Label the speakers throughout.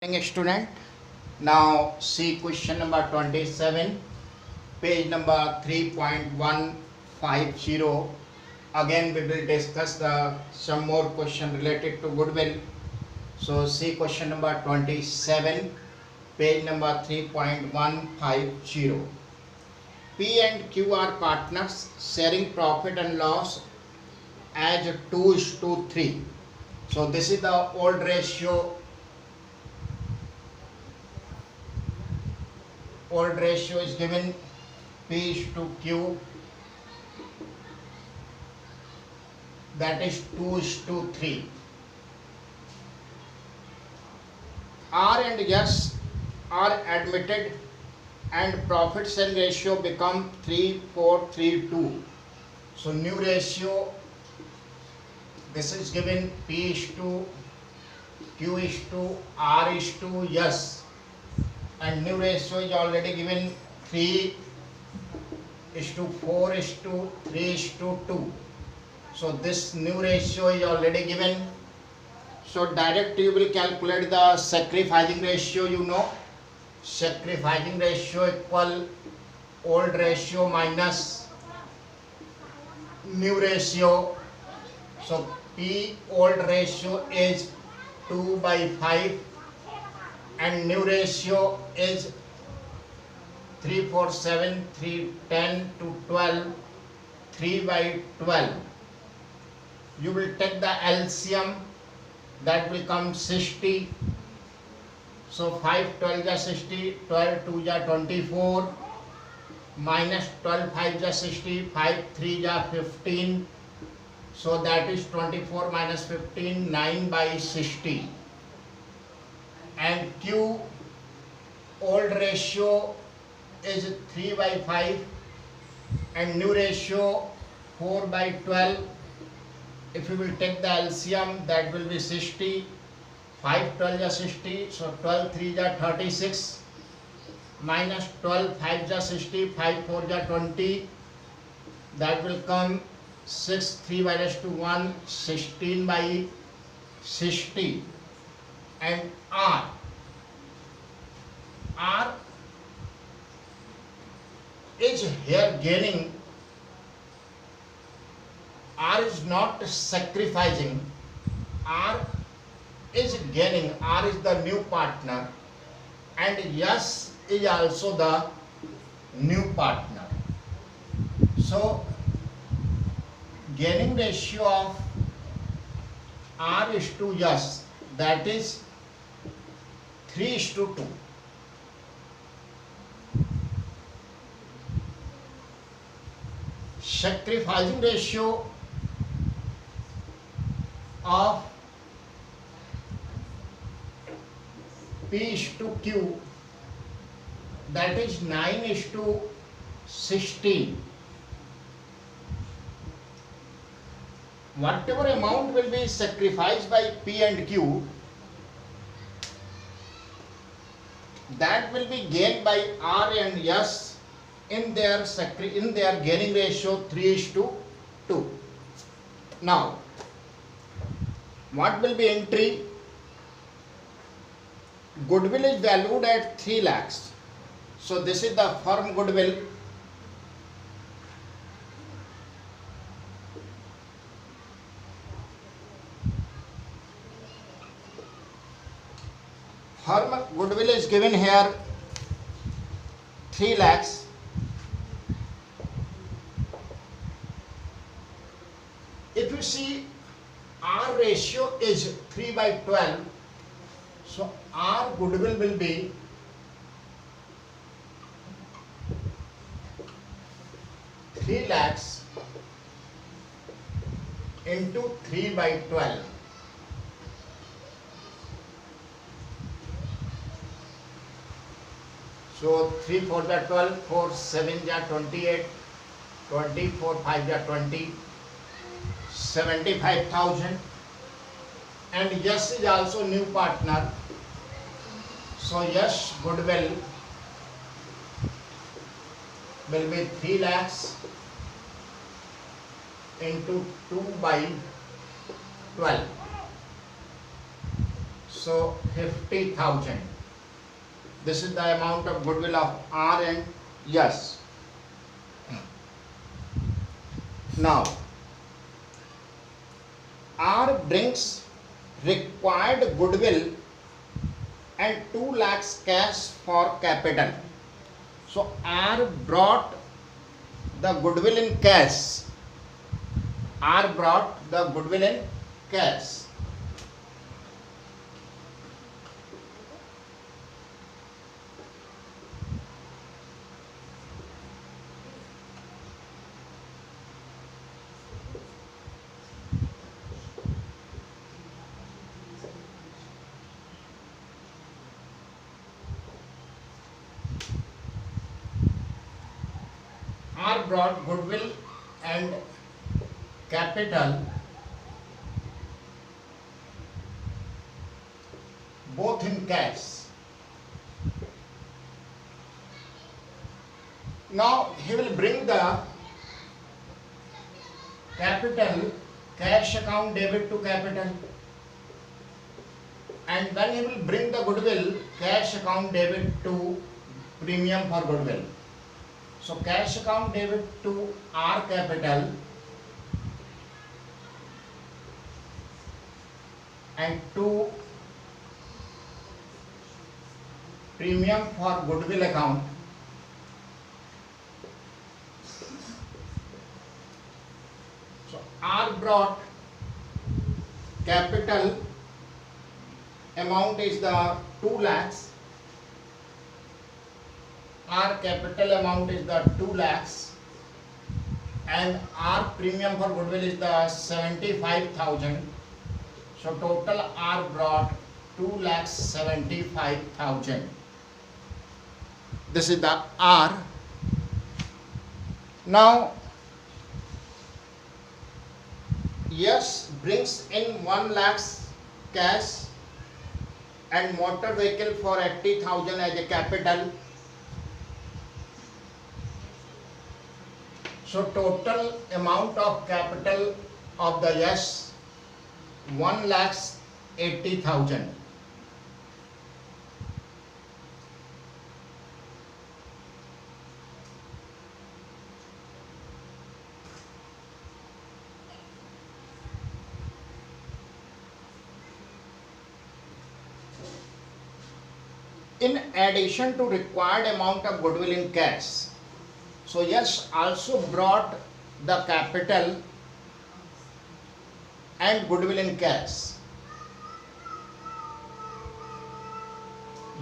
Speaker 1: Morning, student. Now see question number 27, page number 3.150. Again we will discuss the some more question related to goodwill. So see question number 27, page number 3.150. P and Q are partners sharing profit and loss as 2:3. So this is the old ratio. Old ratio is given P is to Q, that is 2:3. R and S are admitted and profit sharing ratio become 3:4:3:2. So new ratio, this is given P is to Q is to R is to S, and new ratio is already given 3:4:3:2. So this new ratio is already given. So direct you will calculate the sacrificing ratio. You know, sacrificing ratio equal old ratio minus new ratio. So P old ratio is 2/5 and new ratio is 3, 4, 7, 3, 10 to 12, 3/12. You will take the LCM, that will come 60. So 5 12 is 60, 12 2 is 24, minus 12 5 is 60, 5 3 is 15. So that is 24 minus 15, 9/60. And Q old ratio is 3/5 and new ratio 4/12. If you will take the LCM, that will be 60. 5 12 is 60, so 12 3 is 36, minus 12 5 is 60, 5 4 is 20. That will come 6 3 minus 2 1, 16/60. And R is here gaining. R is not sacrificing. R is gaining. R is the new partner, and S is also the new partner. So gaining ratio of R is to S, that is 3:2. Sacrificing ratio of P is to Q, that is 9:16. Whatever amount will be sacrificed by P and Q, that will be gained by R and S in their gaining ratio 3:2. Now, what will be entry? Goodwill is valued at 3 lakhs. So this is the firm goodwill. Firm goodwill is given here 3 lakhs. If you see, R ratio is 3/12, so R goodwill will be 3 lakhs into 3/12. So 3 4 is 12, 4 7 is 28, 24 5 is 20, 75,000. And yes is also new partner. So yes goodwill will be 3 lakhs into 2/12. So 50,000. This is the amount of goodwill of R and S. Now, R brings required goodwill and 2 lakhs cash for capital. So R brought the goodwill in cash. R brought the goodwill in cash. R brought goodwill and capital both in cash. Now he will bring the capital cash account debit to capital, and when he will bring the goodwill cash account debit to premium for goodwill. So cash account debit to R capital and to premium for goodwill account. So R brought capital amount is the 2 lakhs. R capital amount is the 2 lakhs and R premium for goodwill is the 75,000. So total R brought 2,75,000. This is the R. Now yes brings in 1 lakhs cash and motor vehicle for 80,000 as a capital. So total amount of capital of the yes 1,80,000. In addition to required amount of goodwill in cash, so yes also brought the capital and goodwill in cash.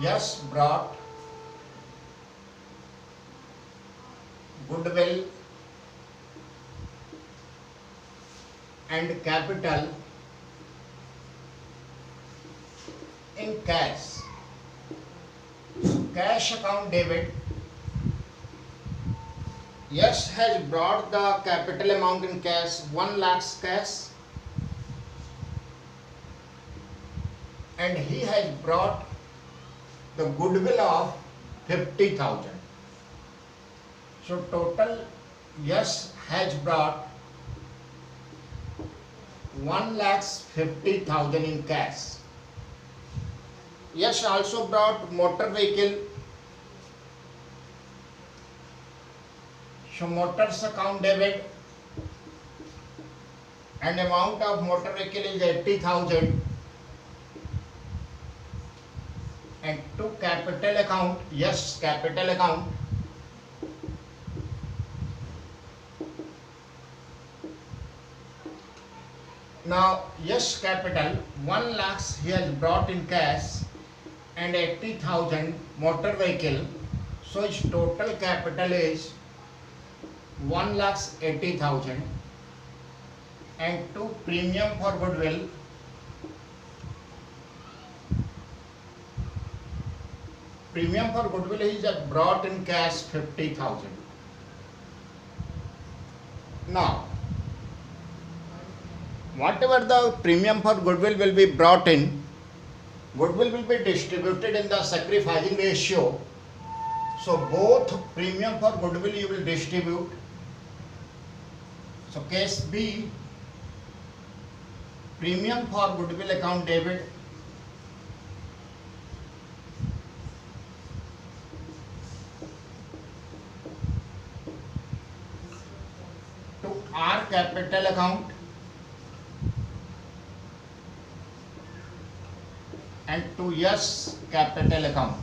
Speaker 1: Yes brought goodwill and capital in cash. Cash account debit. Yes has brought the capital amount in cash 1 lakhs cash and he has brought the goodwill of 50,000. So total yes has brought 1,50,000 in cash. Yes also brought motor vehicle. So motors account debit and amount of motor vehicle is 80,000 and to capital account, yes capital account now yes capital 1 lakhs he has brought in cash and 80,000 motor vehicle. So his total capital is 1,80,000 and to premium for goodwill is brought in cash 50,000. Now whatever the premium for goodwill will be brought in, goodwill will be distributed in the sacrificing ratio. So both premium for goodwill you will distribute. So case B, premium for goodwill account debit capital account and to S capital account.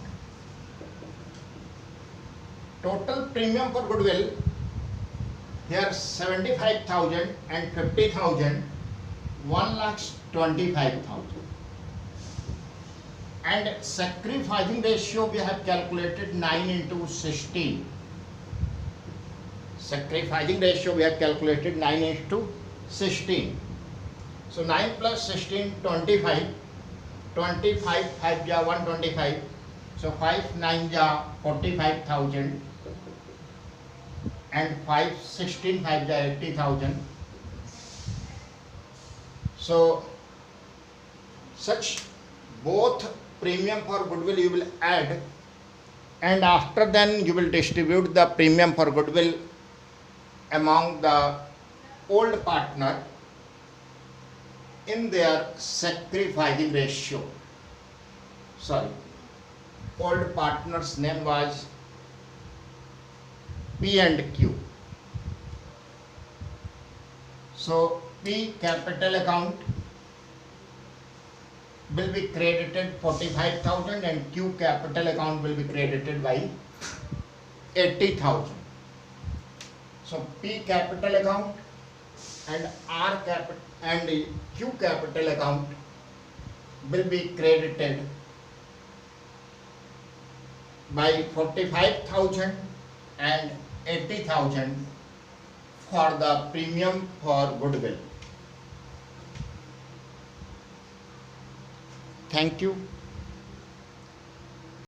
Speaker 1: Total premium for goodwill here 75,000 and 50,000, 1,25,000. And sacrificing ratio we have calculated 9 into 16. Sacrificing ratio we have calculated 9 into 16. So 9 plus 16, 25. 25, 5 ja 125. So 5 9 ja 45,000. And 5 16 5 ja 80,000. So such both premium for goodwill you will add, and after then you will distribute the premium for goodwill among the old partner in their sacrificing ratio. Sorry, old partner's name was P and Q. So P capital account will be credited 45,000 and Q capital account will be credited by 80,000. So P capital account and R capital and Q capital account will be credited by 45,000 and 80,000 for the premium for goodwill. Thank you.